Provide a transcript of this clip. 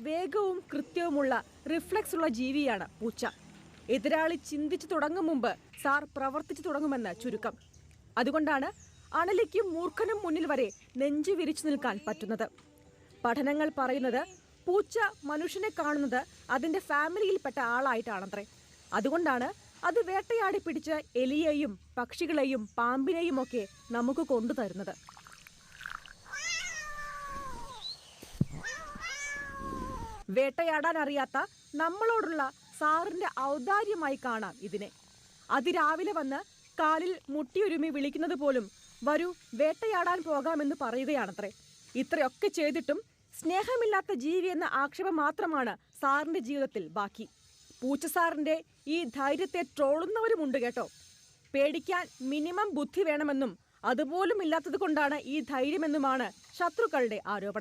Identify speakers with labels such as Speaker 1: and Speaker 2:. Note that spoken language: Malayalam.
Speaker 1: വേഗവും കൃത്യവുമുള്ള റിഫ്ലെക്സ് ഉള്ള ജീവിയാണ് പൂച്ച. എതിരാളി ചിന്തിച്ചു തുടങ്ങും മുമ്പ് സാർ പ്രവർത്തിച്ചു തുടങ്ങുമെന്ന് ചുരുക്കം. അതുകൊണ്ടാണ് അണലിക്കും മൂർഖനും മുന്നിൽ വരെ നെഞ്ചു വിരിച്ചു നിൽക്കാൻ പറ്റുന്നത്. പഠനങ്ങൾ പറയുന്നത് പൂച്ച മനുഷ്യനെ കാണുന്നത് അതിന്റെ ഫാമിലിയിൽപ്പെട്ട ആളായിട്ടാണത്രേ. അതുകൊണ്ടാണ് അത് വേട്ടയാടി പിടിച്ച് എലിയെയും പക്ഷികളെയും പാമ്പിനെയും ഒക്കെ നമുക്ക് കൊണ്ടുതരുന്നത്. വേട്ടയാടാൻ അറിയാത്ത നമ്മളോടുള്ള സാറിന്റെ ഔദാര്യമായി കാണാം ഇതിനെ. അതിരാവിലെ വന്ന് കാലിൽ മുട്ടിയൊരുമി വിളിക്കുന്നത് പോലും വരൂ വേട്ടയാടാൻ പോകാമെന്ന് പറയുകയാണത്രേ. ഇത്രയൊക്കെ ചെയ്തിട്ടും സ്നേഹമില്ലാത്ത ജീവി എന്ന ആക്ഷേപം മാത്രമാണ് സാറിന്റെ ജീവിതത്തിൽ ബാക്കി. പൂച്ച സാറിന്റെ ഈ ധൈര്യത്തെ ട്രോളുന്നവരുമുണ്ട് കേട്ടോ. പേടിക്കാൻ മിനിമം ബുദ്ധി വേണമെന്നും അതുപോലും ഇല്ലാത്തത് കൊണ്ടാണ് ഈ ധൈര്യമെന്നുമാണ് ശത്രുക്കളുടെ ആരോപണം.